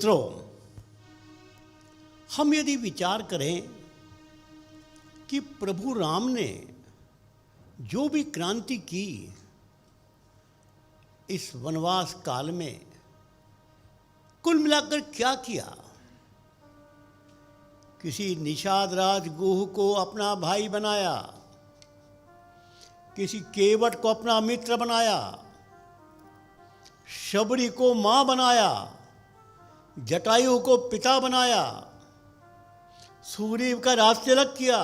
मित्रों, हम यदि विचार करें कि प्रभु राम ने जो भी क्रांति की इस वनवास काल में, कुल मिलाकर क्या किया। किसी निषाद राज गुह को अपना भाई बनाया, किसी केवट को अपना मित्र बनाया, शबरी को मां बनाया, जटायु को पिता बनाया, सुग्रीव का राजतिलक किया,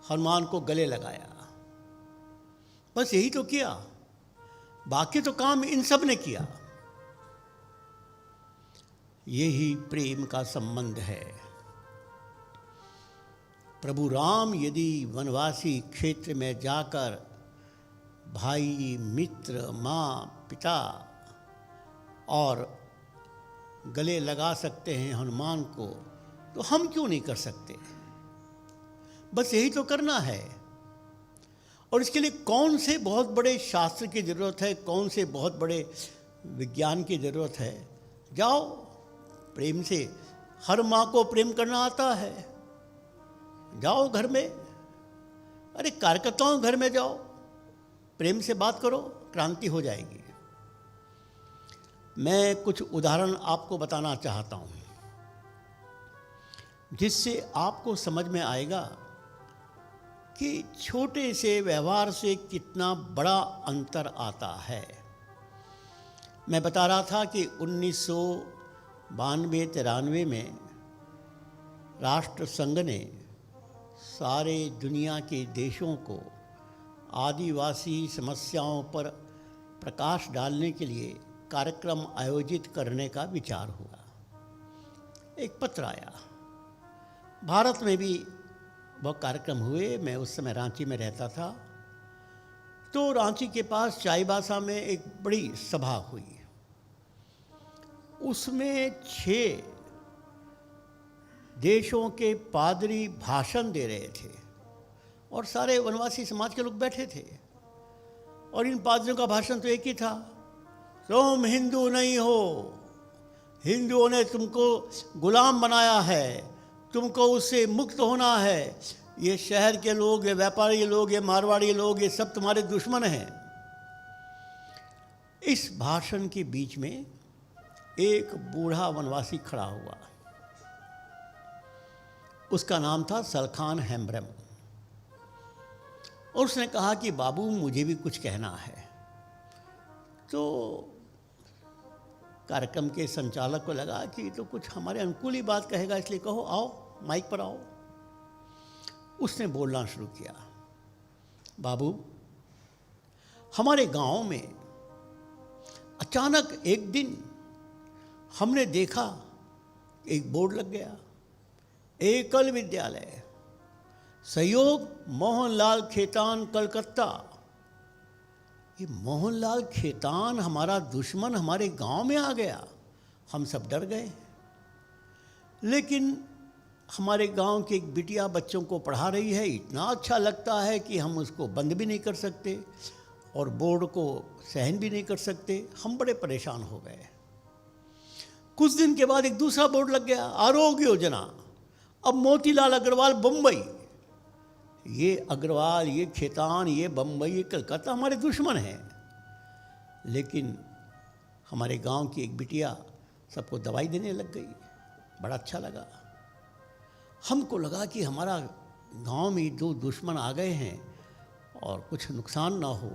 हनुमान को गले लगाया। बस यही तो किया, बाकी तो काम इन सब ने किया। यही प्रेम का संबंध है। प्रभु राम यदि वनवासी क्षेत्र में जाकर भाई, मित्र, माँ, पिता और गले लगा सकते हैं हनुमान को, तो हम क्यों नहीं कर सकते। बस यही तो करना है। और इसके लिए कौन से बहुत बड़े शास्त्र की ज़रूरत है, कौन से बहुत बड़े विज्ञान की ज़रूरत है। जाओ प्रेम से, हर माँ को प्रेम करना आता है। जाओ घर में, अरे कार्यकर्ताओं घर में जाओ, प्रेम से बात करो, क्रांति हो जाएगी। मैं कुछ उदाहरण आपको बताना चाहता हूँ जिससे आपको समझ में आएगा कि छोटे से व्यवहार से कितना बड़ा अंतर आता है। मैं बता रहा था कि 1992-93 में राष्ट्र संघ ने सारे दुनिया के देशों को आदिवासी समस्याओं पर प्रकाश डालने के लिए कार्यक्रम आयोजित करने का विचार हुआ। एक पत्र आया, भारत में भी बहुत कार्यक्रम हुए। मैं उस समय रांची में रहता था, तो रांची के पास चाईबासा में एक बड़ी सभा हुई। उसमें 6 देशों के पादरी भाषण दे रहे थे और सारे वनवासी समाज के लोग बैठे थे। और इन पादरियों का भाषण तो एक ही था, तुम हिंदू नहीं हो, हिंदुओं ने तुमको गुलाम बनाया है, तुमको उससे मुक्त होना है। ये शहर के लोग, ये व्यापारी लोग, ये मारवाड़ी लोग, ये सब तुम्हारे दुश्मन हैं। इस भाषण के बीच में एक बूढ़ा वनवासी खड़ा हुआ। उसका नाम था सलखान हेम्ब्रम। और उसने कहा कि बाबू मुझे भी कुछ कहना है। तो कार्यक्रम के संचालक को लगा कि तो कुछ हमारे अनुकूल ही बात कहेगा, इसलिए कहो, आओ माइक पर आओ। उसने बोलना शुरू किया, बाबू हमारे गांव में अचानक एक दिन हमने देखा एक बोर्ड लग गया, एकल विद्यालय, सहयोग मोहनलाल खेतान कलकत्ता। ये मोहनलाल खेतान हमारा दुश्मन हमारे गांव में आ गया। हम सब डर गए, लेकिन हमारे गांव की एक बिटिया बच्चों को पढ़ा रही है। इतना अच्छा लगता है कि हम उसको बंद भी नहीं कर सकते और बोर्ड को सहन भी नहीं कर सकते। हम बड़े परेशान हो गए। कुछ दिन के बाद एक दूसरा बोर्ड लग गया, आरोग्य योजना। अब मोतीलाल अग्रवाल बम्बई, ये अग्रवाल, ये खेतान, ये बम्बई, ये कलकत्ता हमारे दुश्मन हैं। लेकिन हमारे गांव की एक बिटिया सबको दवाई देने लग गई। बड़ा अच्छा लगा। हमको लगा कि हमारा गांव में 2 दुश्मन आ गए हैं और कुछ नुकसान ना हो।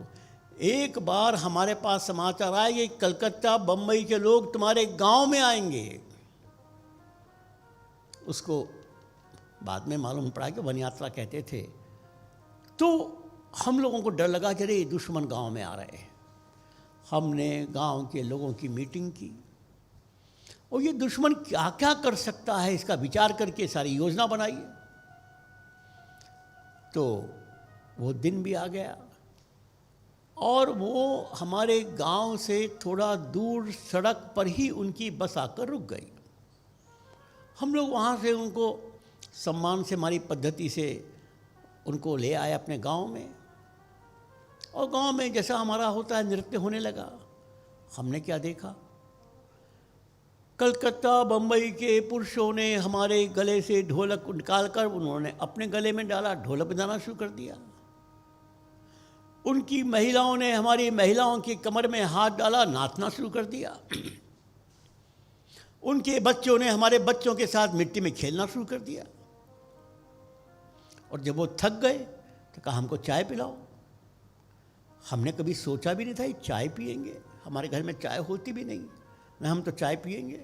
एक बार हमारे पास समाचार आए कि कलकत्ता, बम्बई के लोग तुम्हारे गांव में आएंगे। उसको बाद में मालूम पड़ा कि वन यात्रा कहते थे। तो हम लोगों को डर लगा कि अरे दुश्मन गांव में आ रहे हैं। हमने गांव के लोगों की मीटिंग की और ये दुश्मन क्या क्या कर सकता है इसका विचार करके सारी योजना बनाई। तो वो दिन भी आ गया और वो हमारे गांव से थोड़ा दूर सड़क पर ही उनकी बस आकर रुक गई। हम लोग वहाँ से उनको सम्मान से, हमारी पद्धति से उनको ले आए अपने गांव में। और गांव में जैसा हमारा होता है नृत्य होने लगा। हमने क्या देखा, कलकत्ता बम्बई के पुरुषों ने हमारे गले से ढोलक निकालकर उन्होंने अपने गले में डाला, ढोलक बजाना शुरू कर दिया। उनकी महिलाओं ने हमारी महिलाओं की कमर में हाथ डाला, नाचना शुरू कर दिया। उनके बच्चों ने हमारे बच्चों के साथ मिट्टी में खेलना शुरू कर दिया। और जब वो थक गए तो कहा हमको चाय पिलाओ। हमने कभी सोचा भी नहीं था ये चाय पिएंगे, हमारे घर में चाय होती भी नहीं, न हम तो चाय पिएंगे।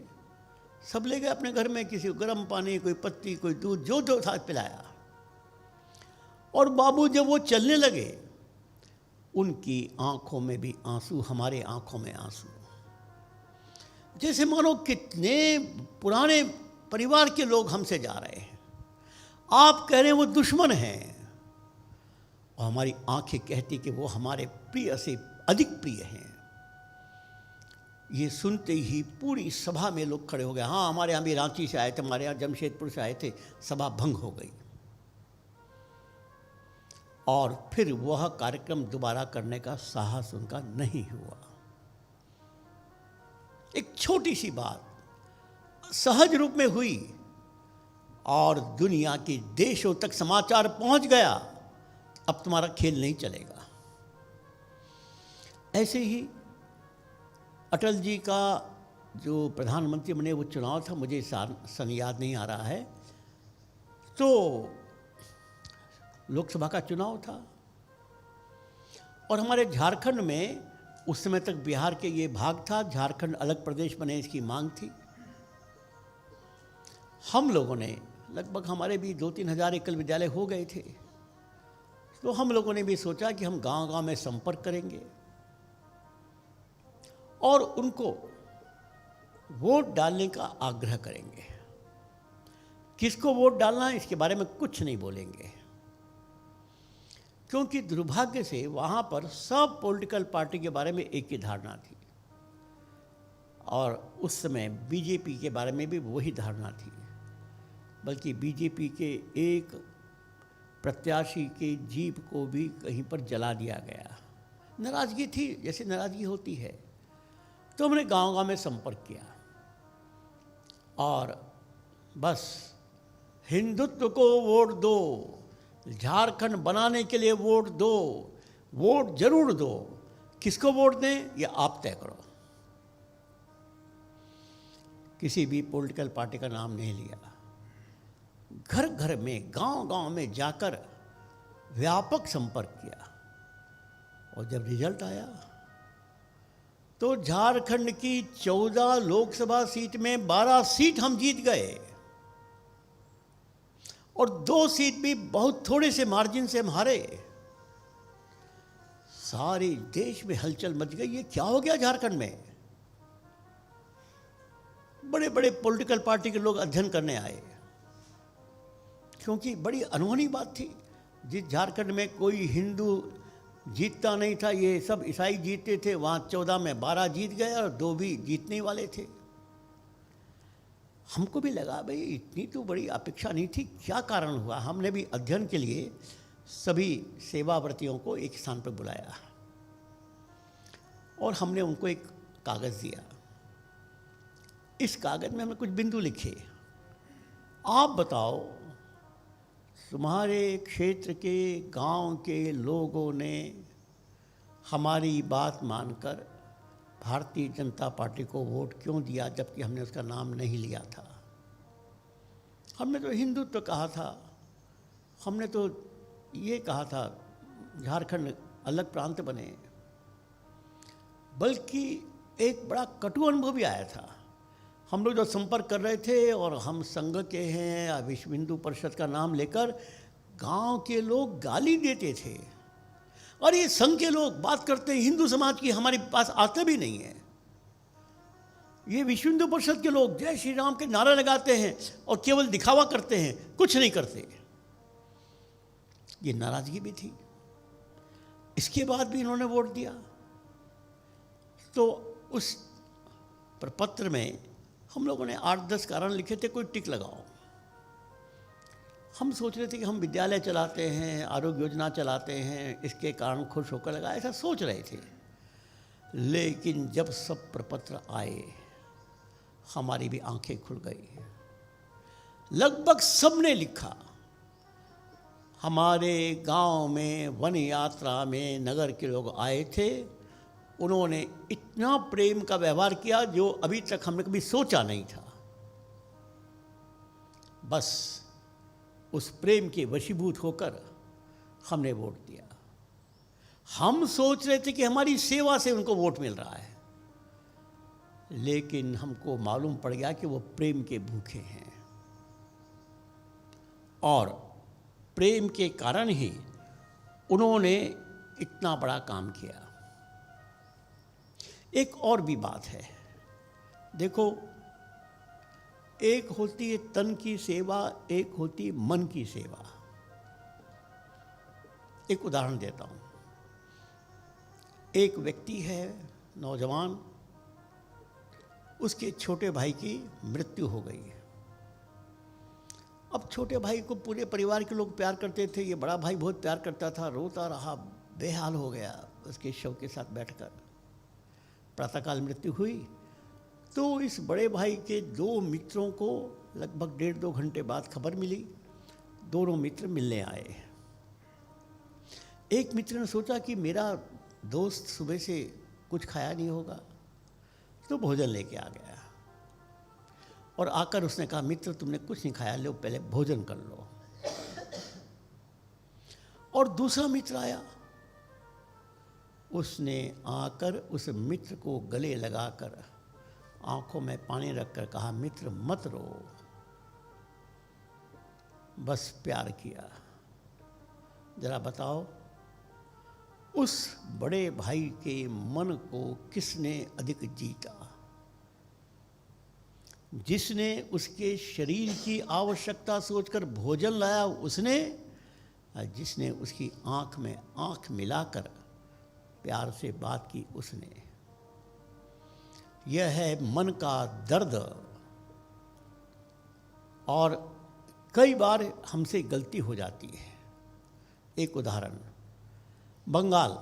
सब ले गए अपने घर में, किसी को गर्म पानी, कोई पत्ती, कोई दूध, जो जो था पिलाया। और बाबू जब वो चलने लगे, उनकी आंखों में भी आंसू, हमारे आंखों में आंसू, जैसे मानो कितने पुराने परिवार के लोग हमसे जा रहे हैं। आप कह रहे हैं वो दुश्मन हैं, और हमारी आंखें कहती कि वो हमारे प्रिय से अधिक प्रिय हैं। ये सुनते ही पूरी सभा में लोग खड़े हो गए। हाँ, हमारे यहाँ भी रांची से आए थे, हमारे यहाँ जमशेदपुर से आए थे। सभा भंग हो गई और फिर वह कार्यक्रम दोबारा करने का साहस उनका नहीं हुआ। एक छोटी सी बात सहज रूप में हुई और दुनिया के देशों तक समाचार पहुंच गया, अब तुम्हारा खेल नहीं चलेगा। ऐसे ही अटल जी का जो प्रधानमंत्री बने वो चुनाव था, मुझे सन याद नहीं आ रहा है, तो लोकसभा का चुनाव था। और हमारे झारखंड में उस समय तक बिहार के ये भाग था, झारखंड अलग प्रदेश बने इसकी मांग थी। हम लोगों ने लगभग, हमारे भी 2-3 हज़ार एकल विद्यालय हो गए थे, तो हम लोगों ने भी सोचा कि हम गांव-गांव में संपर्क करेंगे और उनको वोट डालने का आग्रह करेंगे। किसको वोट डालना है इसके बारे में कुछ नहीं बोलेंगे, क्योंकि दुर्भाग्य से वहाँ पर सब पॉलिटिकल पार्टी के बारे में एक ही धारणा थी, और उस समय बीजेपी के बारे में भी वही धारणा थी। बल्कि बीजेपी के एक प्रत्याशी के जीप को भी कहीं पर जला दिया गया। नाराज़गी थी, जैसे नाराज़गी होती है। तो हमने गांव-गांव में संपर्क किया और बस हिंदुत्व को वोट दो, झारखंड बनाने के लिए वोट दो, वोट जरूर दो। किसको वोट दें ये आप तय करो। किसी भी पॉलिटिकल पार्टी का नाम नहीं लिया। घर घर में, गांव-गांव में जाकर व्यापक संपर्क किया, और जब रिजल्ट आया तो झारखंड की 14 लोकसभा सीट में 12 सीट हम जीत गए, और 2 सीट भी बहुत थोड़े से मार्जिन से हम हारे। सारे देश में हलचल मच गई, ये क्या हो गया झारखंड में। बड़े बड़े पॉलिटिकल पार्टी के लोग अध्ययन करने आए, क्योंकि बड़ी अनहोनी बात थी। जिस झारखंड में कोई हिंदू जीतता नहीं था, ये सब ईसाई जीतते थे, वहाँ 14 में 12 जीत गए और 2 भी जीतने वाले थे। हमको भी लगा भाई इतनी तो बड़ी अपेक्षा नहीं थी, क्या कारण हुआ। हमने भी अध्ययन के लिए सभी सेवाव्रतियों को एक स्थान पर बुलाया और हमने उनको एक कागज़ दिया। इस कागज़ में हमने कुछ बिंदु लिखे। आप बताओ, तुम्हारे क्षेत्र के गांव के लोगों ने हमारी बात मानकर भारतीय जनता पार्टी को वोट क्यों दिया, जबकि हमने उसका नाम नहीं लिया था। हमने तो हिंदुत्व कहा था, हमने तो ये कहा था झारखंड अलग प्रांत बने। बल्कि एक बड़ा कटु अनुभव भी आया था। हम लोग जो संपर्क कर रहे थे, और हम संघ के हैं, विश्व हिंदू परिषद का नाम लेकर गांव के लोग गाली देते थे। और ये संघ के लोग बात करते हैं हिंदू समाज की, हमारे पास आते भी नहीं है। ये विश्व हिंदू परिषद के लोग जय श्री राम के नारे लगाते हैं और केवल दिखावा करते हैं, कुछ नहीं करते। ये नाराजगी भी थी। इसके बाद भी इन्होंने वोट दिया। तो उस प्रपत्र में हम लोगों ने 8-10 कारण लिखे थे, कोई टिक लगाओ। हम सोच रहे थे कि हम विद्यालय चलाते हैं, आरोग्य योजना चलाते हैं, इसके कारण खुश होकर लगा, ऐसा सोच रहे थे। लेकिन जब सब प्रपत्र आए, हमारी भी आंखें खुल गई। लगभग सबने लिखा। हमारे गांव में वन यात्रा में नगर के लोग आए थे, उन्होंने इतना प्रेम का व्यवहार किया जो अभी तक हमने कभी सोचा नहीं था। बस उस प्रेम के वशीभूत होकर हमने वोट दिया। हम सोच रहे थे कि हमारी सेवा से उनको वोट मिल रहा है, लेकिन हमको मालूम पड़ गया कि वो प्रेम के भूखे हैं और प्रेम के कारण ही उन्होंने इतना बड़ा काम किया। एक और भी बात है, देखो, एक होती है तन की सेवा, एक होती है मन की सेवा। एक उदाहरण देता हूँ। एक व्यक्ति है, नौजवान, उसके छोटे भाई की मृत्यु हो गई है। अब छोटे भाई को पूरे परिवार के लोग प्यार करते थे, ये बड़ा भाई बहुत प्यार करता था, रोता रहा, बेहाल हो गया उसके शव के साथ बैठकर। प्रातःकाल मृत्यु हुई तो इस बड़े भाई के दो मित्रों को लगभग 1.5-2 घंटे बाद खबर मिली। दोनों मित्र मिलने आए। एक मित्र ने सोचा कि मेरा दोस्त सुबह से कुछ खाया नहीं होगा, तो भोजन लेके आ गया और आकर उसने कहा, मित्र तुमने कुछ नहीं खाया, लो पहले भोजन कर लो। और दूसरा मित्र आया, उसने आकर उस मित्र को गले लगाकर आंखों में पानी रखकर कहा, मित्र मत रो, बस प्यार किया। जरा बताओ, उस बड़े भाई के मन को किसने अधिक जीता? जिसने उसके शरीर की आवश्यकता सोचकर भोजन लाया उसने, जिसने उसकी आंख में आंख मिलाकर प्यार से बात की उसने। यह है मन का दर्द। और कई बार हमसे गलती हो जाती है। एक उदाहरण, बंगाल,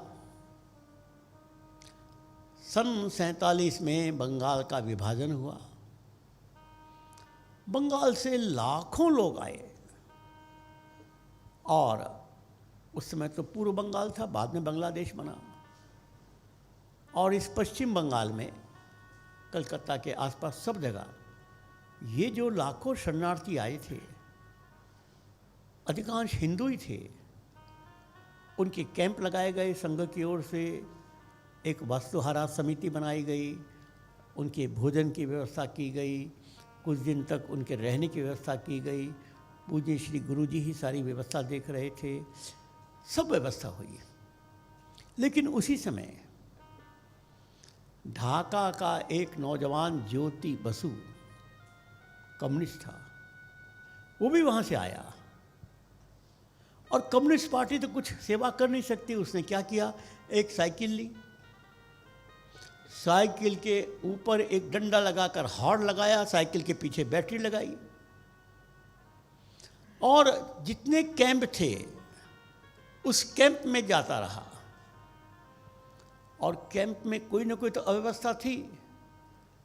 सन 47 में बंगाल का विभाजन हुआ। बंगाल से लाखों लोग आए और उस समय तो पूर्व बंगाल था, बाद में बांग्लादेश बना। और इस पश्चिम बंगाल में कलकत्ता के आसपास सब जगह ये जो लाखों शरणार्थी आए थे, अधिकांश हिंदू ही थे। उनके कैंप लगाए गए, संघ की ओर से एक वस्तुहारा समिति बनाई गई, उनके भोजन की व्यवस्था की गई, कुछ दिन तक उनके रहने की व्यवस्था की गई। पूज्य श्री गुरुजी ही सारी व्यवस्था देख रहे थे, सब व्यवस्था हुई। लेकिन उसी समय ढाका का एक नौजवान ज्योति बसु, कम्युनिस्ट था, वो भी वहाँ से आया। और कम्युनिस्ट पार्टी तो कुछ सेवा कर नहीं सकती। उसने क्या किया, एक साइकिल ली, साइकिल के ऊपर एक डंडा लगाकर हॉर्न लगाया, साइकिल के पीछे बैटरी लगाई और जितने कैंप थे उस कैंप में जाता रहा। और कैंप में कोई ना कोई तो अव्यवस्था थी।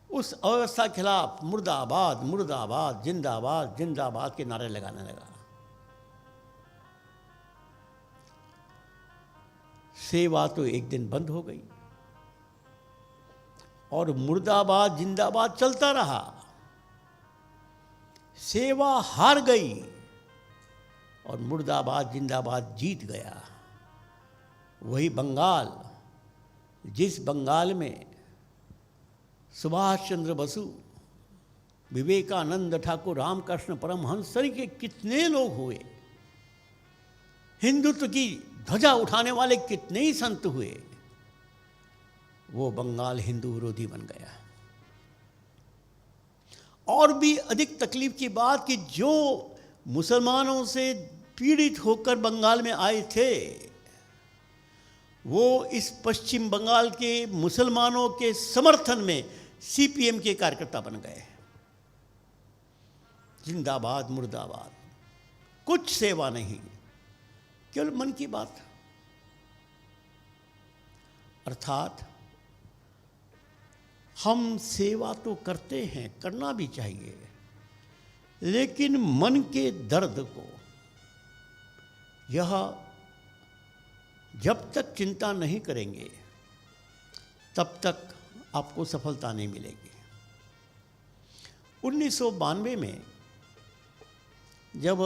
उस अव्यवस्था के खिलाफ मुर्दाबाद मुर्दाबाद, जिंदाबाद जिंदाबाद के नारे लगाने लगा। सेवा तो एक दिन बंद हो गई और मुर्दाबाद जिंदाबाद चलता रहा। सेवा हार गई और मुर्दाबाद जिंदाबाद जीत गया। वही बंगाल, जिस बंगाल में सुभाष चंद्र बसु, विवेकानंद ठाकुर, रामकृष्ण परमहंस के कितने लोग हुए, हिंदुत्व की ध्वजा उठाने वाले कितने ही संत हुए, वो बंगाल हिंदू विरोधी बन गया। और भी अधिक तकलीफ की बात कि जो मुसलमानों से पीड़ित होकर बंगाल में आए थे, वो इस पश्चिम बंगाल के मुसलमानों के समर्थन में सीपीएम के कार्यकर्ता बन गए। जिंदाबाद मुर्दाबाद, कुछ सेवा नहीं, केवल मन की बात। अर्थात हम सेवा तो करते हैं, करना भी चाहिए, लेकिन मन के दर्द को यह जब तक चिंता नहीं करेंगे तब तक आपको सफलता नहीं मिलेगी। 1992 में जब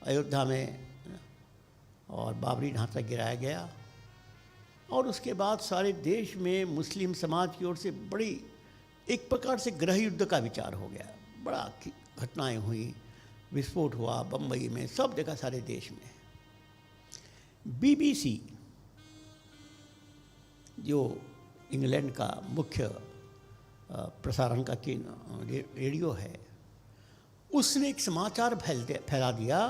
अयोध्या में और बाबरी ढांचा गिराया गया और उसके बाद सारे देश में मुस्लिम समाज की ओर से बड़ी एक प्रकार से गृह युद्ध का विचार हो गया। बड़ा घटनाएं हुई, विस्फोट हुआ बम्बई में, सब जगह सारे देश में। बीबीसी जो इंग्लैंड का मुख्य प्रसारण का रेडियो है, उसने एक समाचार फैला दिया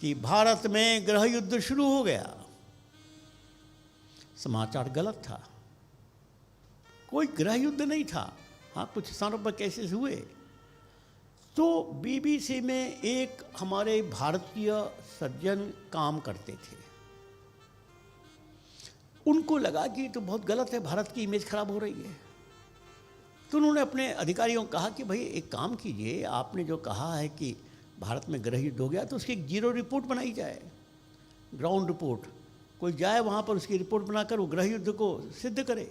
कि भारत में गृह युद्ध शुरू हो गया। समाचार गलत था, कोई गृह युद्ध नहीं था। हाँ, कुछ स्थानों पर केसेस हुए। तो बीबीसी में एक हमारे भारतीय सज्जन काम करते थे, उनको लगा कि तो बहुत गलत है, भारत की इमेज खराब हो रही है। तो उन्होंने अपने अधिकारियों को कहा कि भाई एक काम कीजिए, आपने जो कहा है कि भारत में गृह युद्ध हो गया तो उसकी एक जीरो रिपोर्ट बनाई जाए, ग्राउंड रिपोर्ट। कोई जाए वहाँ पर उसकी रिपोर्ट बनाकर वो गृह युद्ध को सिद्ध करे।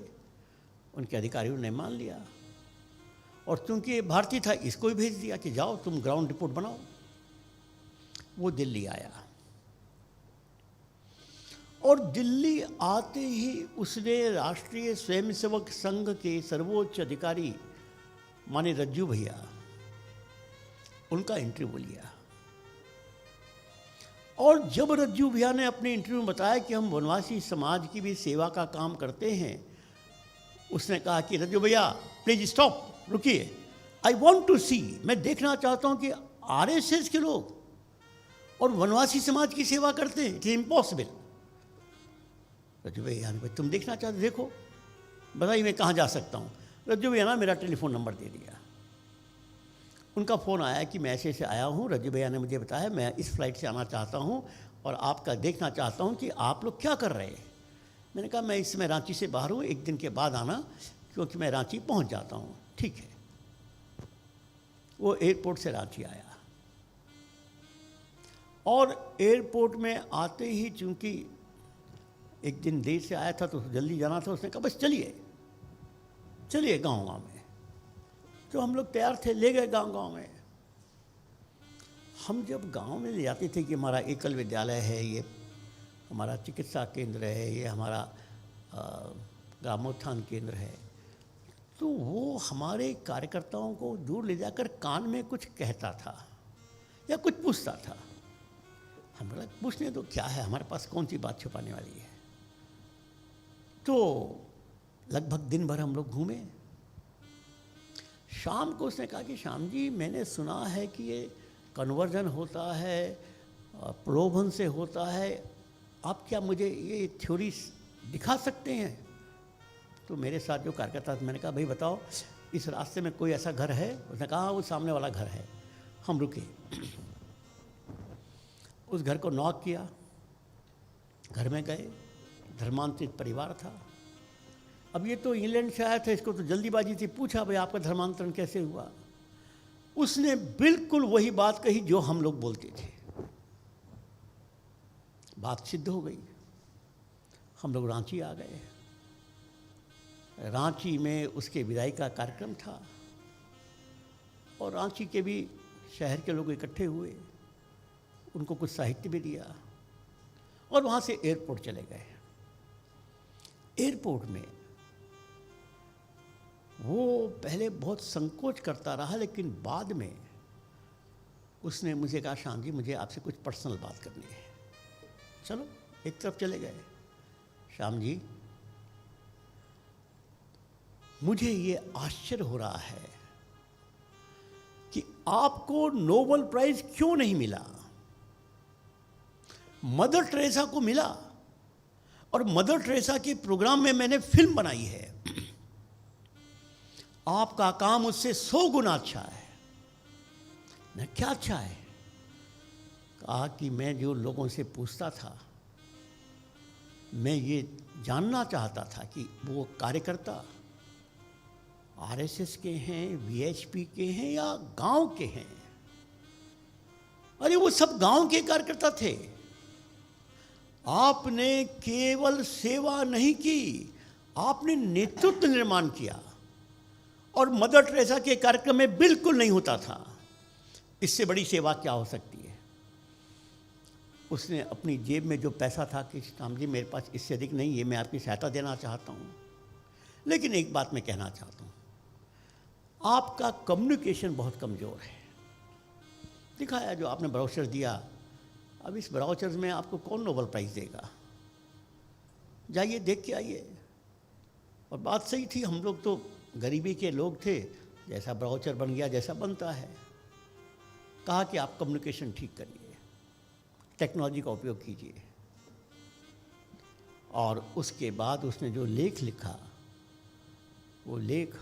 उनके अधिकारियों ने मान लिया और चूंकि ये भारतीय था, इसको ही भेज दिया कि जाओ तुम ग्राउंड रिपोर्ट बनाओ। वो दिल्ली आया और दिल्ली आते ही उसने राष्ट्रीय स्वयंसेवक संघ के सर्वोच्च अधिकारी माने रज्जू भैया, उनका इंटरव्यू लिया। और जब रज्जू भैया ने अपने इंटरव्यू में बताया कि हम वनवासी समाज की भी सेवा का काम करते हैं, उसने कहा कि रज्जू भैया प्लीज स्टॉप, रुकिए, आई वॉन्ट टू सी, मैं देखना चाहता हूं कि आरएसएस के लोग और वनवासी समाज की सेवा करते हैं। It is impossible. रज्जू भैया ने, तुम देखना चाहते, देखो, बताइए मैं कहाँ जा सकता हूँ। रज्जू भैया ने मेरा टेलीफोन नंबर दे दिया। उनका फ़ोन आया कि मैं ऐसे ऐसे आया हूँ, रज्जू भैया ने मुझे बताया मैं इस फ्लाइट से आना चाहता हूँ और आपका देखना चाहता हूँ कि आप लोग क्या कर रहे हैं। मैंने कहा मैं इस समय रांची से बाहर हूँ, एक दिन के बाद आना, क्योंकि मैं रांची पहुँच जाता हूँ। ठीक है। वो एयरपोर्ट से रांची आया और एयरपोर्ट में आते ही, चूँकि एक दिन देर से आया था तो जल्दी जाना था, उसने कहा बस चलिए चलिए गाँव में। तो हम लोग तैयार थे, ले गए गांव में। हम जब गांव में ले जाते थे कि हमारा एकल विद्यालय है, ये हमारा चिकित्सा केंद्र है, ये हमारा ग्रामोत्थान केंद्र है, तो वो हमारे कार्यकर्ताओं को दूर ले जाकर कान में कुछ कहता था या कुछ पूछता था। हम बोला पूछने तो क्या है, हमारे पास कौन सी बात छुपाने वाली है। तो लगभग दिन भर हम लोग घूमे। शाम को उसने कहा कि श्याम जी, मैंने सुना है कि ये कन्वर्जन होता है, प्रलोभन से होता है, आप क्या मुझे ये थ्योरी दिखा सकते हैं। तो मेरे साथ जो कार्यकर्ता था, मैंने कहा भाई बताओ, इस रास्ते में कोई ऐसा घर है। उसने कहा वो सामने वाला घर है। हम रुके, उस घर को नॉक किया, घर में गए। धर्मांतरित परिवार था। अब ये तो इंग्लैंड से आया था, इसको तो जल्दीबाजी थी। पूछा भाई आपका धर्मांतरण कैसे हुआ। उसने बिल्कुल वही बात कही जो हम लोग बोलते थे। बात सिद्ध हो गई। हम लोग रांची आ गए। रांची में उसके विदाई का कार्यक्रम था और रांची के भी शहर के लोग इकट्ठे हुए, उनको कुछ साहित्य भी दिया और वहाँ से एयरपोर्ट चले गए। एयरपोर्ट में वो पहले बहुत संकोच करता रहा, लेकिन बाद में उसने मुझे कहा श्याम जी मुझे आपसे कुछ पर्सनल बात करनी है। चलो एक तरफ चले गए। श्याम जी, मुझे ये आश्चर्य हो रहा है कि आपको नोबेल प्राइज क्यों नहीं मिला। मदर टेरेसा को मिला और मदर टेरेसा के प्रोग्राम में मैंने फिल्म बनाई है। आपका काम उससे 100 गुना अच्छा है। न क्या अच्छा है? कहा कि मैं जो लोगों से पूछता था मैं ये जानना चाहता था कि वो कार्यकर्ता आरएसएस के हैं, वीएचपी के हैं या गांव के हैं। अरे वो सब गांव के कार्यकर्ता थे। आपने केवल सेवा नहीं की, आपने नेतृत्व निर्माण किया। और मदर टेरेसा के कार्यक्रम में बिल्कुल नहीं होता था। इससे बड़ी सेवा क्या हो सकती है। उसने अपनी जेब में जो पैसा था कि श्याम जी मेरे पास इससे अधिक नहीं है, मैं आपकी सहायता देना चाहता हूँ, लेकिन एक बात मैं कहना चाहता हूँ, आपका कम्युनिकेशन बहुत कमज़ोर है। दिखाया जो आपने ब्राउचर दिया, अब इस ब्राउचर में आपको कौन नोबेल प्राइज़ देगा, जाइए देख के आइए। और बात सही थी, हम लोग तो गरीबी के लोग थे, जैसा ब्राउचर बन गया जैसा बनता है। कहा कि आप कम्युनिकेशन ठीक करिए, टेक्नोलॉजी का उपयोग कीजिए। और उसके बाद उसने जो लेख लिखा, वो लेख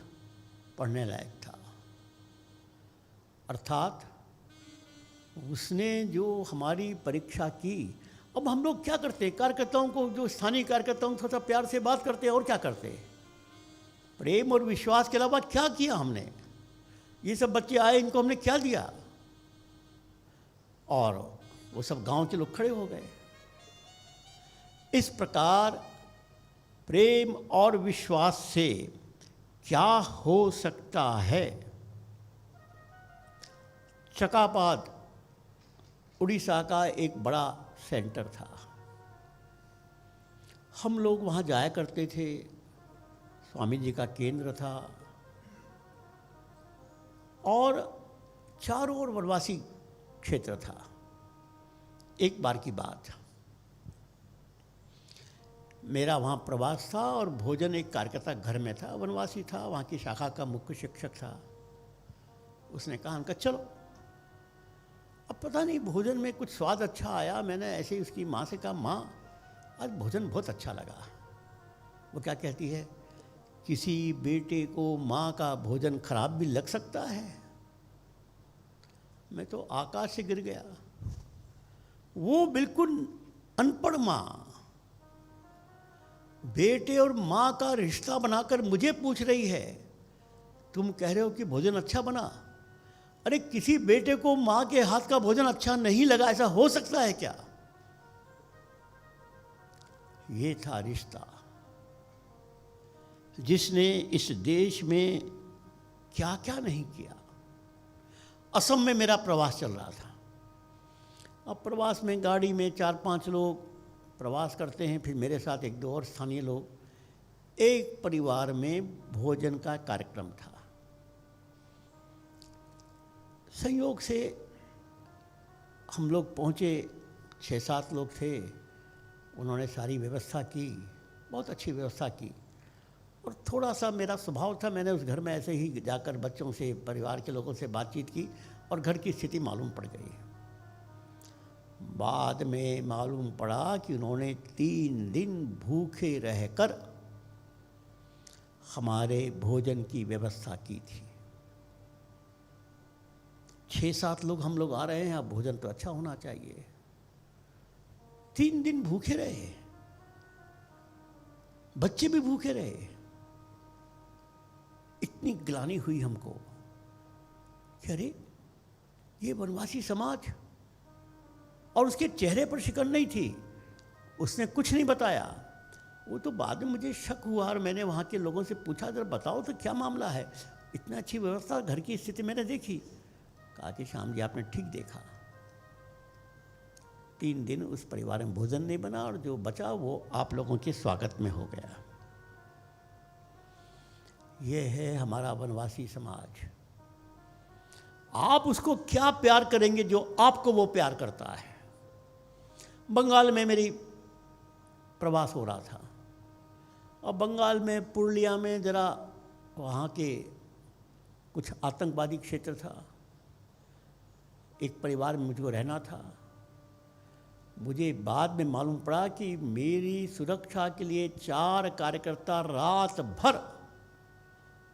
पढ़ने लायक था। अर्थात उसने जो हमारी परीक्षा की, अब हम लोग क्या करते हैं, कार्यकर्ताओं को, जो स्थानीय कार्यकर्ताओं को थोड़ा प्यार से बात करते हैं, और क्या करते हैं, प्रेम और विश्वास के अलावा क्या किया हमने। ये सब बच्चे आए, इनको हमने क्या दिया। और वो सब गांव के लोग खड़े हो गए। इस प्रकार प्रेम और विश्वास से क्या हो सकता है। चकापाद उड़ीसा का एक बड़ा सेंटर था। हम लोग वहाँ जाया करते थे, स्वामी जी का केंद्र था, और चारों ओर वनवासी क्षेत्र था। एक बार की बात, मेरा वहाँ प्रवास था और भोजन एक कार्यकर्ता घर में था, वनवासी था, वहाँ की शाखा का मुख्य शिक्षक था। उसने कहा, उनका चलो। अब पता नहीं भोजन में कुछ स्वाद अच्छा आया, मैंने ऐसे ही उसकी माँ से कहा, माँ आज भोजन बहुत अच्छा लगा। वो क्या कहती है, किसी बेटे को माँ का भोजन खराब भी लग सकता है। मैं तो आकाश से गिर गया। वो बिल्कुल अनपढ़ माँ बेटे और माँ का रिश्ता बनाकर मुझे पूछ रही है, तुम कह रहे हो कि भोजन अच्छा बना। अरे किसी बेटे को माँ के हाथ का भोजन अच्छा नहीं लगा, ऐसा हो सकता है क्या। ये था रिश्ता जिसने इस देश में क्या क्या नहीं किया। असम में मेरा प्रवास चल रहा था। अब प्रवास में गाड़ी में 4-5 लोग प्रवास करते हैं, फिर मेरे साथ 1-2 और स्थानीय लोग। एक परिवार में भोजन का कार्यक्रम था। संयोग से हम लोग पहुँचे, 6-7 लोग थे। उन्होंने सारी व्यवस्था की, बहुत अच्छी व्यवस्था की। और थोड़ा सा मेरा स्वभाव था, मैंने उस घर में ऐसे ही जाकर बच्चों से, परिवार के लोगों से बातचीत की और घर की स्थिति मालूम पड़ गई। बाद में मालूम पड़ा कि उन्होंने 3 दिन भूखे रहकर हमारे भोजन की व्यवस्था की थी। 6-7 लोग हम लोग आ रहे हैं, अब भोजन तो अच्छा होना चाहिए। 3 दिन भूखे रहे, बच्चे भी भूखे रहे। इतनी ग्लानि हुई हमको कि अरे ये वनवासी समाज। और उसके चेहरे पर शिकन नहीं थी, उसने कुछ नहीं बताया। वो तो बाद में मुझे शक हुआ और मैंने वहाँ के लोगों से पूछा, जरा बताओ तो क्या मामला है, इतना अच्छी व्यवस्था, घर की स्थिति मैंने देखी। कहा कि श्याम जी आपने ठीक देखा, 3 दिन उस परिवार में भोजन नहीं बना और जो बचा वो आप लोगों के स्वागत में हो गया। ये है हमारा वनवासी समाज। आप उसको क्या प्यार करेंगे जो आपको वो प्यार करता है। बंगाल में मेरी प्रवास हो रहा था। और बंगाल में पुरुलिया में ज़रा वहाँ के कुछ आतंकवादी क्षेत्र था। एक परिवार में मुझको रहना था। मुझे बाद में मालूम पड़ा कि मेरी सुरक्षा के लिए 4 कार्यकर्ता रात भर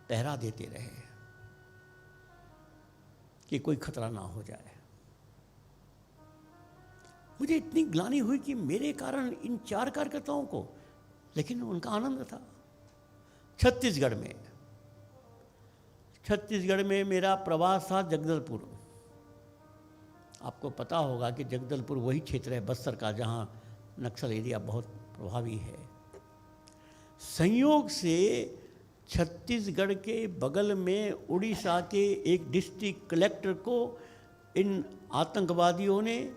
पहरा देते रहे कि कोई खतरा ना हो जाए। मुझे इतनी ग्लानि हुई कि मेरे कारण इन 4 कार्यकर्ताओं को, लेकिन उनका आनंद था। छत्तीसगढ़ में मेरा प्रवास था जगदलपुर। आपको पता होगा कि जगदलपुर वही क्षेत्र है बस्तर का जहाँ नक्सल एरिया बहुत प्रभावी है। संयोग से छत्तीसगढ़ के बगल में उड़ीसा के एक डिस्ट्रिक्ट कलेक्टर को इन आतंकवादियों ने,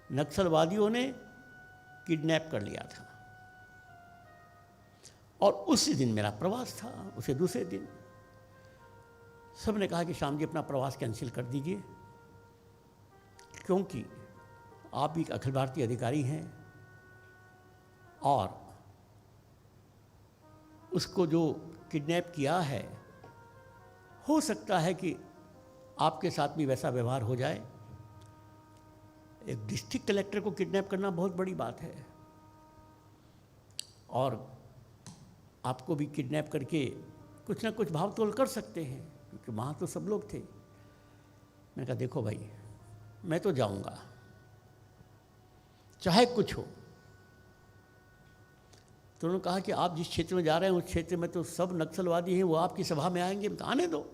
नक्सलवादियों ने किडनैप कर लिया था और उसी दिन मेरा प्रवास था। उसे दूसरे दिन सब ने कहा कि श्याम जी अपना प्रवास कैंसिल कर दीजिए, क्योंकि आप भी एक अखिल भारतीय अधिकारी हैं और उसको जो किडनैप किया है हो सकता है कि आपके साथ भी वैसा व्यवहार हो जाए। एक डिस्ट्रिक्ट कलेक्टर को किडनैप करना बहुत बड़ी बात है और आपको भी किडनैप करके कुछ ना कुछ भाव तोल कर सकते हैं, क्योंकि वहाँ तो सब लोग थे। मैंने कहा देखो भाई, मैं तो जाऊँगा चाहे कुछ हो। तो उन्होंने कहा कि आप जिस क्षेत्र में जा रहे हैं उस क्षेत्र में तो सब नक्सलवादी हैं, वो आपकी सभा में आएंगे। आने दो।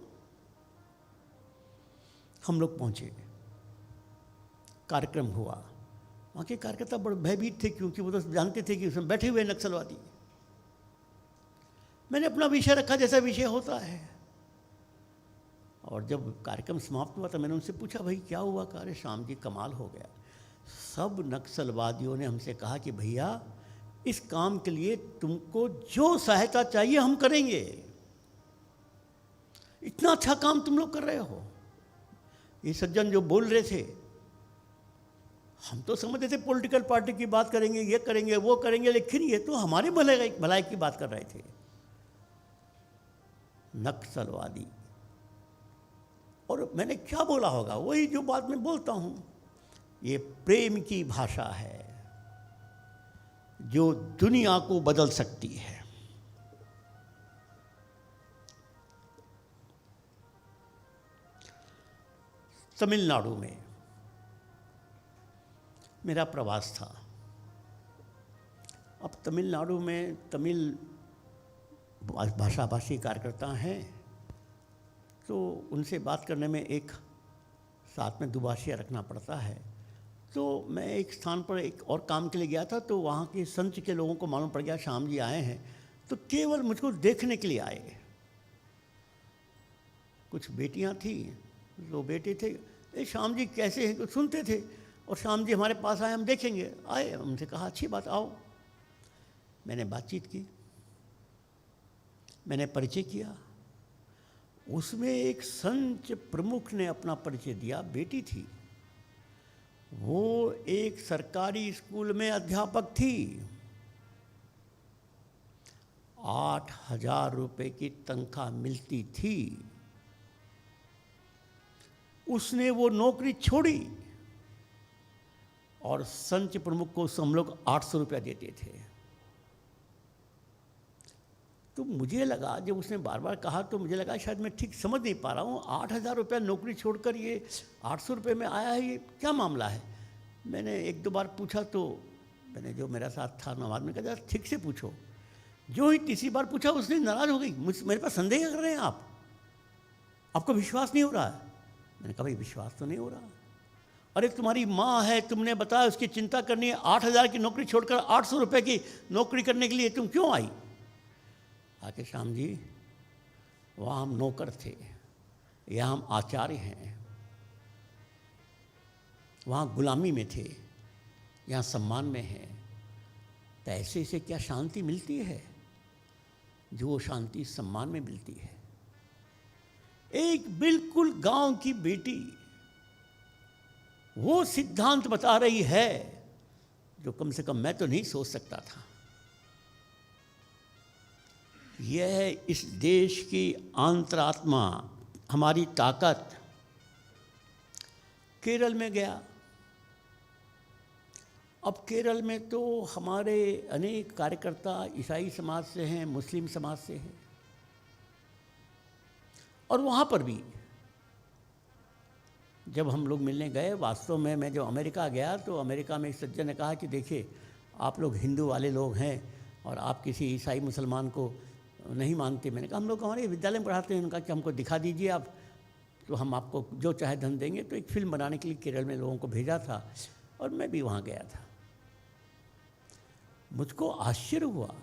हम लोग पहुँचे, कार्यक्रम हुआ। वहाँ के कार्यकर्ता बड़े भयभीत थे, क्योंकि वो तो जानते थे कि उसमें बैठे हुए नक्सलवादी। मैंने अपना विषय रखा जैसा विषय होता है, और जब कार्यक्रम समाप्त हुआ तो मैंने उनसे पूछा भाई क्या हुआ? कहा अरे श्याम जी कमाल हो गया, सब नक्सलवादियों ने हमसे कहा कि भैया इस काम के लिए तुमको जो सहायता चाहिए हम करेंगे, इतना अच्छा काम तुम लोग कर रहे हो। ये सज्जन जो बोल रहे थे, हम तो समझते थे पॉलिटिकल पार्टी की बात करेंगे, ये करेंगे वो करेंगे, लेकिन ये तो हमारे भलाई की बात कर रहे थे। नक्सलवादी। और मैंने क्या बोला होगा? वही जो बात मैं बोलता हूँ, ये प्रेम की भाषा है जो दुनिया को बदल सकती है। तमिलनाडु में मेरा प्रवास था। अब तमिलनाडु में तमिल भाषाभाषी कार्यकर्ता हैं, तो उनसे बात करने में एक साथ में दुभाषिया रखना पड़ता है। तो मैं एक स्थान पर एक और काम के लिए गया था, तो वहाँ के संच के लोगों को मालूम पड़ गया श्याम जी आए हैं, तो केवल मुझको देखने के लिए आए। कुछ बेटियाँ थी, दो बेटे थे। ए श्याम जी कैसे हैं? तो सुनते थे, और श्याम जी हमारे पास आए, हम देखेंगे। आए, उनसे कहा अच्छी बात, आओ। मैंने बातचीत की, मैंने परिचय किया। उसमें एक संच प्रमुख ने अपना परिचय दिया। बेटी थी, वो एक सरकारी स्कूल में अध्यापक थी। 8,000 रुपये की तनख्वाह मिलती थी। उसने वो नौकरी छोड़ी और संच प्रमुख को हम लोग 800 रुपया देते थे। तो मुझे लगा, जब उसने बार बार कहा तो मुझे लगा शायद मैं ठीक समझ नहीं पा रहा हूँ। 8,000 रुपया नौकरी छोड़कर ये 800 रुपये में आया है, ये क्या मामला है? मैंने एक दो बार पूछा, तो मैंने जो मेरा साथ था नवाज में कहा ठीक से पूछो। जो ही तीसरी बार पूछा उसने नाराज़ हो गई। मेरे पास संदेह कर रहे हैं आप, आपको विश्वास नहीं हो रहा है? मैंने कहा भाई विश्वास तो नहीं हो रहा। अरे तुम्हारी माँ है, तुमने बताया उसकी चिंता करनी है, 8,000 की नौकरी छोड़कर 800 रुपये की नौकरी करने के लिए तुम क्यों आई? आके श्याम जी, वहाँ हम नौकर थे, यहाँ हम आचार्य हैं। वहाँ गुलामी में थे, यहाँ सम्मान में हैं। पैसे से क्या शांति मिलती है? जो शांति सम्मान में मिलती है। एक बिल्कुल गांव की बेटी वो सिद्धांत बता रही है जो कम से कम मैं तो नहीं सोच सकता था। यह है इस देश की अंतरात्मा, हमारी ताकत। केरल में गया। अब केरल में तो हमारे अनेक कार्यकर्ता ईसाई समाज से हैं, मुस्लिम समाज से हैं, और वहाँ पर भी जब हम लोग मिलने गए, वास्तव में मैं जब अमेरिका गया तो अमेरिका में एक सज्जन ने कहा कि देखिए, आप लोग हिंदू वाले लोग हैं और आप किसी ईसाई मुसलमान को नहीं मानते। मैंने कहा हम लोग हमारे विद्यालय में पढ़ाते हैं। उनका कि हमको दिखा दीजिए आप, तो हम आपको जो चाहे धन देंगे। तो एक फिल्म बनाने के लिए केरल में लोगों को भेजा था और मैं भी वहाँ गया था। मुझको आश्चर्य हुआ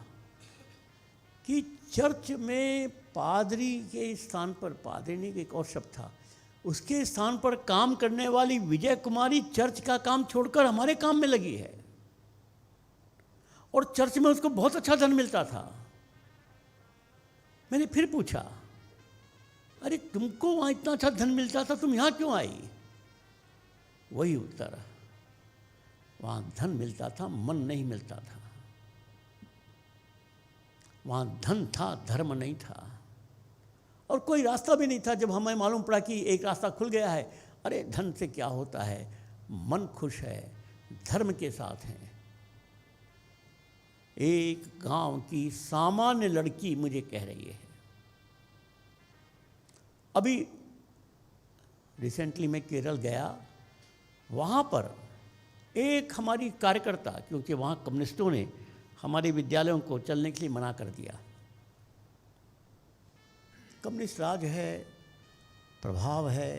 कि चर्च में पादरी के स्थान पर, पादरी नहीं एक और शब्द था, उसके स्थान पर काम करने वाली विजय कुमारी चर्च का काम छोड़कर हमारे काम में लगी है और चर्च में उसको बहुत अच्छा धन मिलता था। मैंने फिर पूछा, अरे तुमको वहाँ इतना अच्छा धन मिलता था, तुम यहाँ क्यों आई? वही उत्तर, वहाँ धन मिलता था, मन नहीं मिलता था। वहाँ धन था, धर्म नहीं था और कोई रास्ता भी नहीं था। जब हमें मालूम पड़ा कि एक रास्ता खुल गया है, अरे धन से क्या होता है, मन खुश है, धर्म के साथ है। एक गांव की सामान्य लड़की मुझे कह रही है, अभी रिसेंटली मैं केरल गया, वहाँ पर एक हमारी कार्यकर्ता, क्योंकि वहाँ कम्युनिस्टों ने हमारे विद्यालयों को चलने के लिए मना कर दिया। कम्युनिस्ट राज है, प्रभाव है,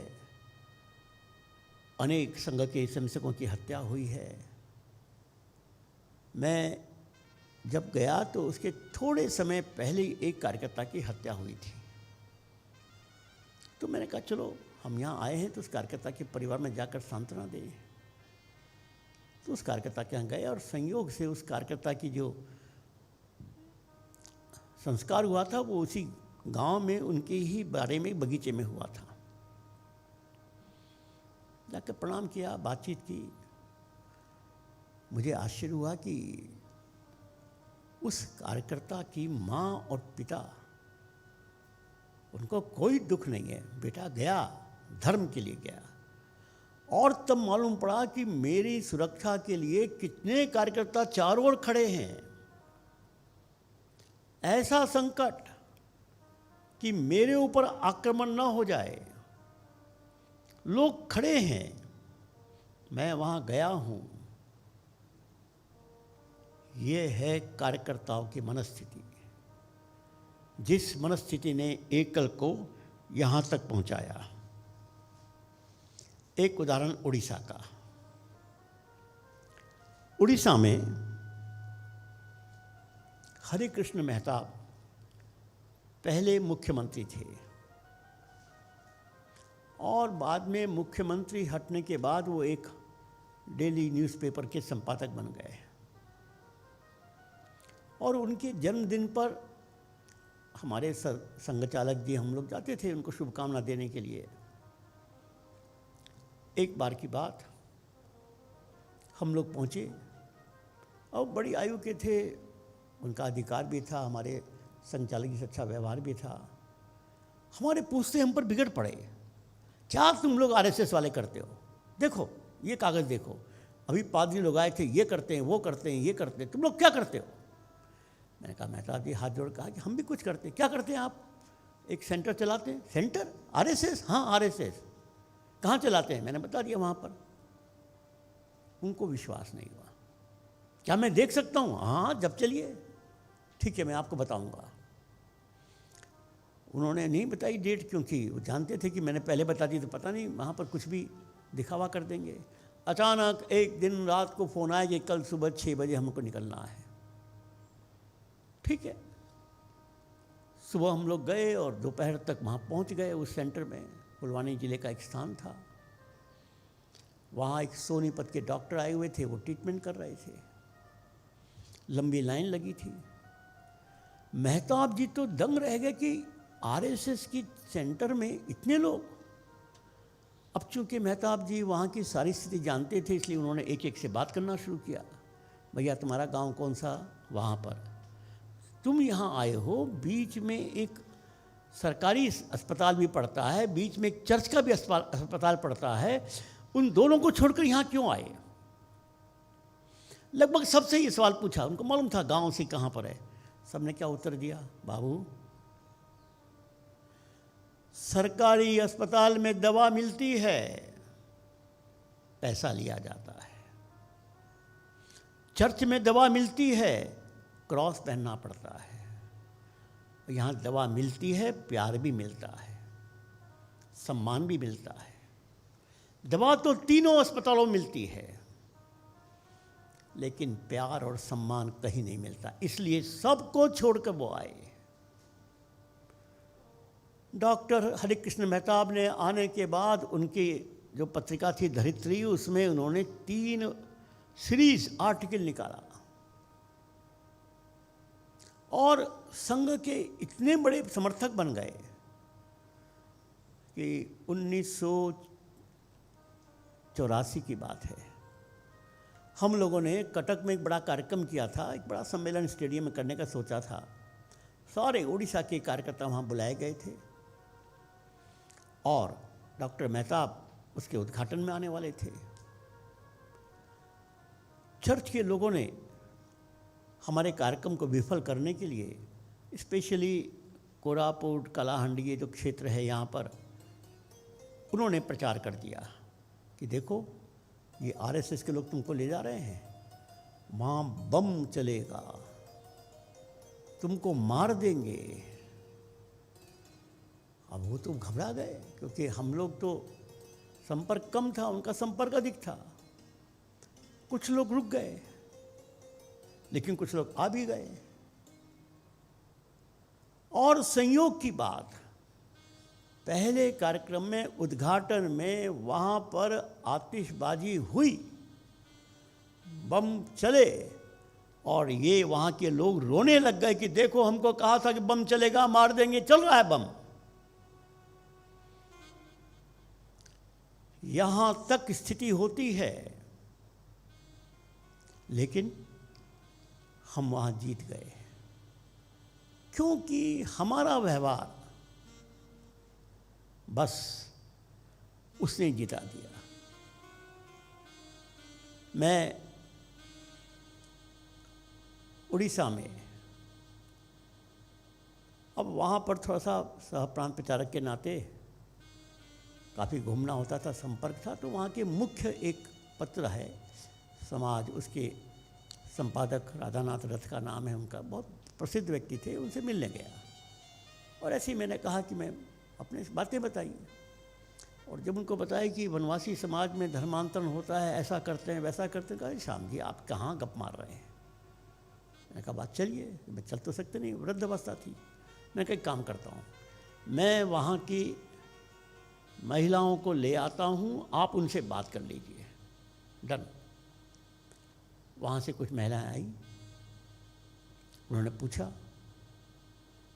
अनेक संघ के समर्थकों की हत्या हुई है। मैं जब गया तो उसके थोड़े समय पहले एक कार्यकर्ता की हत्या हुई थी। तो मैंने कहा चलो हम यहाँ आए हैं तो उस कार्यकर्ता के परिवार में जाकर सांत्वना दें। तो उस कार्यकर्ता के यहाँ गए और संयोग से उस कार्यकर्ता की जो संस्कार हुआ था वो उसी गांव में उनके ही बारे में बगीचे में हुआ था। जाकर प्रणाम किया, बातचीत की। मुझे आश्चर्य हुआ कि उस कार्यकर्ता की माँ और पिता, उनको कोई दुख नहीं है, बेटा गया, धर्म के लिए गया। और तब मालूम पड़ा कि मेरी सुरक्षा के लिए कितने कार्यकर्ता चारों ओर खड़े हैं। ऐसा संकट कि मेरे ऊपर आक्रमण ना हो जाए, लोग खड़े हैं। मैं वहाँ गया हूँ। ये है कार्यकर्ताओं की मनस्थिति, जिस मनस्थिति ने एकल को यहाँ तक पहुँचाया। एक उदाहरण उड़ीसा का। उड़ीसा में हरि कृष्ण मेहताब पहले मुख्यमंत्री थे और बाद में मुख्यमंत्री हटने के बाद वो एक डेली न्यूज़पेपर के संपादक बन गए। और उनके जन्मदिन पर हमारे संघ चालक जी, हम लोग जाते थे उनको शुभकामना देने के लिए। एक बार की बात, हम लोग पहुँचे और बड़ी आयु के थे, उनका अधिकार भी था, हमारे संचालक से अच्छा व्यवहार भी था। हमारे पूछते हम पर बिगड़ पड़े, क्या तुम लोग आरएसएस वाले करते हो? देखो ये कागज़ देखो, अभी पादरी लोग आए थे, ये करते हैं, वो करते हैं, ये करते हैं, तुम लोग क्या करते हो? मैंने कहा मेहताब जी, हाथ जोड़ कहा कि हम भी कुछ करते हैं। क्या करते हैं आप? एक सेंटर चलाते हैं। सेंटर? आरएसएस? हाँ आरएसएस। कहाँ चलाते हैं? मैंने बता दिया वहाँ पर। उनको विश्वास नहीं हुआ। क्या मैं देख सकता हूँ? हाँ जब चलिए, ठीक है मैं आपको बताऊँगा। उन्होंने नहीं बताई डेट, क्योंकि वो जानते थे कि मैंने पहले बता दी तो पता नहीं वहाँ पर कुछ भी दिखावा कर देंगे। अचानक एक दिन रात को फ़ोन आया कि कल सुबह 6 बजे हमको निकलना है। ठीक है, सुबह हम लोग गए और दोपहर तक वहाँ पहुँच गए। उस सेंटर में पुलवानी ज़िले का एक स्थान था, वहाँ एक सोनीपत के डॉक्टर आए हुए थे, वो ट्रीटमेंट कर रहे थे। लंबी लाइन लगी थी। मेहताब जी तो दंग रह गए कि आरएसएस की सेंटर में इतने लोग। अब चूंकि मेहताब जी वहाँ की सारी स्थिति जानते थे, इसलिए उन्होंने एक एक से बात करना शुरू किया। भैया तुम्हारा गांव कौन सा? वहाँ पर। तुम यहाँ आए हो, बीच में एक सरकारी अस्पताल भी पड़ता है, बीच में एक चर्च का भी अस्पताल पड़ता है, उन दोनों को छोड़कर यहाँ क्यों आए? लगभग सबसे ये सवाल पूछा। उनको मालूम था गांव से कहाँ पर है। सबने क्या उत्तर दिया? बाबू सरकारी अस्पताल में दवा मिलती है, पैसा लिया जाता है। चर्च में दवा मिलती है, क्रॉस पहनना पड़ता है। यहाँ दवा मिलती है, प्यार भी मिलता है, सम्मान भी मिलता है। दवा तो तीनों अस्पतालों में मिलती है, लेकिन प्यार और सम्मान कहीं नहीं मिलता। इसलिए सबको छोड़कर वो आए। डॉक्टर हरिकृष्ण मेहताब ने आने के बाद उनकी जो पत्रिका थी धरित्री, उसमें उन्होंने 3 सीरीज आर्टिकल निकाला और संघ के इतने बड़े समर्थक बन गए कि 1984 की बात है, हम लोगों ने कटक में एक बड़ा कार्यक्रम किया था। एक बड़ा सम्मेलन स्टेडियम में करने का सोचा था। सारे उड़ीसा के कार्यकर्ता वहाँ बुलाए गए थे और डॉक्टर मेहताब उसके उद्घाटन में आने वाले थे। चर्च के लोगों ने हमारे कार्यक्रम को विफल करने के लिए स्पेशली कोरापुट, कलाहंडी, ये जो क्षेत्र है यहाँ पर, उन्होंने प्रचार कर दिया कि देखो ये आरएसएस के लोग तुमको ले जा रहे हैं, वहाँ बम चलेगा, तुमको मार देंगे। अब वो तो घबरा गए, क्योंकि हम लोग तो संपर्क कम था, उनका संपर्क अधिक था। कुछ लोग रुक गए, लेकिन कुछ लोग आ भी गए। और संयोग की बात, पहले कार्यक्रम में उद्घाटन में वहाँ पर आतिशबाजी हुई, बम चले और ये वहाँ के लोग रोने लग गए कि देखो हमको कहा था कि बम चलेगा, मार देंगे, चल रहा है बम। यहाँ तक स्थिति होती है, लेकिन हम वहाँ जीत गए, क्योंकि हमारा व्यवहार बस उसने जिता दिया। मैं उड़ीसा में, अब वहाँ पर थोड़ा सा सह प्रांत प्रचारक के नाते काफ़ी घूमना होता था, संपर्क था। तो वहाँ के मुख्य एक पत्र है समाज, उसके संपादक राधानाथ रथ का नाम है उनका, बहुत प्रसिद्ध व्यक्ति थे, उनसे मिलने गया। और ऐसे ही मैंने कहा कि मैं अपने बातें बताई, और जब उनको बताया कि वनवासी समाज में धर्मांतरण होता है, ऐसा करते हैं वैसा करते हैं, कहा श्याम जी आप कहाँ गप मार रहे हैं। मैंने कहा बात चलिए, मैं चल तो सकते नहीं, वृद्ध अवस्था थी। मैं कहा एक काम करता हूँ, मैं वहाँ की महिलाओं को ले आता हूँ, आप उनसे बात कर लीजिए। डन। वहाँ से कुछ महिलाएं आई, उन्होंने पूछा,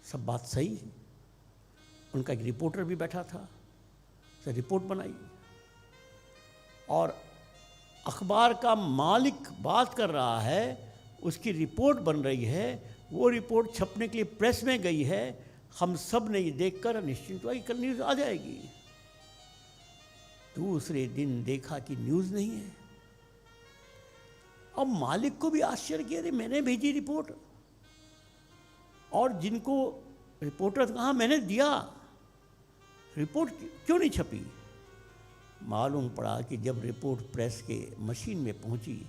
सब बात सही है। उनका एक रिपोर्टर भी बैठा था, तो रिपोर्ट बनाई और अखबार का मालिक बात कर रहा है, उसकी रिपोर्ट बन रही है, वो रिपोर्ट छपने के लिए प्रेस में गई है। हम सब ने ये देखकर निश्चिंत हुआ कि कल न्यूज़ आ जाएगी। दूसरे दिन देखा कि न्यूज़ नहीं है। अब मालिक को भी आश्चर्य किया, अरे मैंने भेजी रिपोर्ट और जिनको रिपोर्टर कहा मैंने दिया, रिपोर्ट क्यों नहीं छपी। मालूम पड़ा कि जब रिपोर्ट प्रेस के मशीन में पहुंची,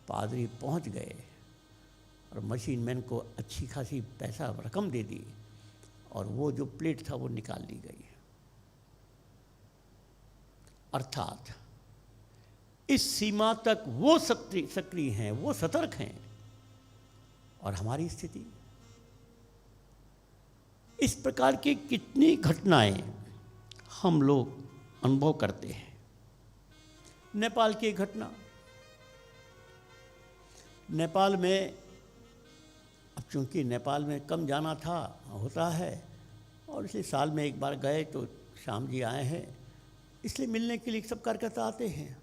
पादरी पहुंच गए और मशीन मैन को अच्छी खासी पैसा रकम दे दी और वो जो प्लेट था वो निकाल ली गई। अर्थात इस सीमा तक वो सक्रिय हैं, वो सतर्क हैं, और हमारी स्थिति। इस प्रकार की कितनी घटनाएं हम लोग अनुभव करते हैं। नेपाल की घटना, नेपाल में, अब चूंकि नेपाल में कम जाना था होता है, और इसलिए साल में एक बार गए तो श्याम जी आए हैं, इसलिए मिलने के लिए सब कार्यकर्ता आते हैं।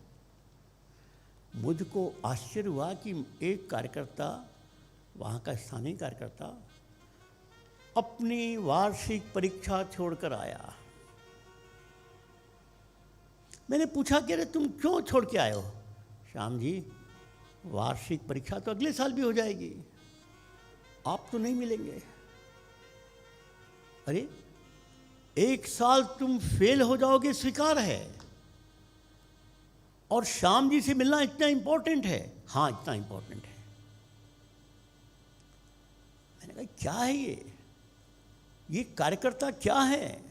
मुझको आश्चर्य हुआ कि एक कार्यकर्ता, वहाँ का स्थानीय कार्यकर्ता, अपनी वार्षिक परीक्षा छोड़कर आया। मैंने पूछा कि अरे तुम क्यों छोड़ के आए हो। श्याम जी वार्षिक परीक्षा तो अगले साल भी हो जाएगी, आप तो नहीं मिलेंगे। अरे एक साल तुम फेल हो जाओगे स्वीकार है, और श्याम जी से मिलना इतना इम्पोर्टेंट है? हाँ, इतना इम्पोर्टेंट है। मैंने कहा क्या है ये कार्यकर्ता क्या है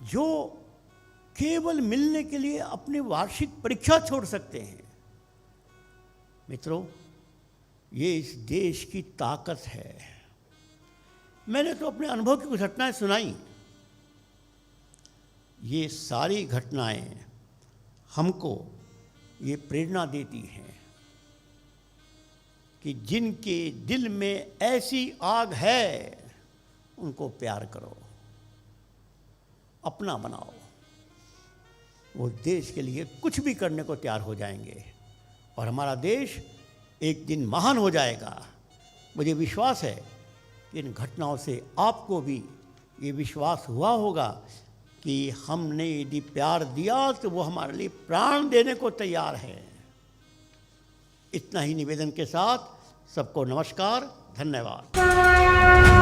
जो केवल मिलने के लिए अपनी वार्षिक परीक्षा छोड़ सकते हैं? मित्रों, ये इस देश की ताकत है। मैंने तो अपने अनुभव की कुछ घटनाएं सुनाई। ये सारी घटनाएं हमको ये प्रेरणा देती हैं कि जिनके दिल में ऐसी आग है उनको प्यार करो, अपना बनाओ। वो देश के लिए कुछ भी करने को तैयार हो जाएंगे और हमारा देश एक दिन महान हो जाएगा। मुझे विश्वास है कि इन घटनाओं से आपको भी ये विश्वास हुआ होगा कि हमने यदि प्यार दिया तो वो हमारे लिए प्राण देने को तैयार है। इतना ही निवेदन के साथ सबको नमस्कार, धन्यवाद।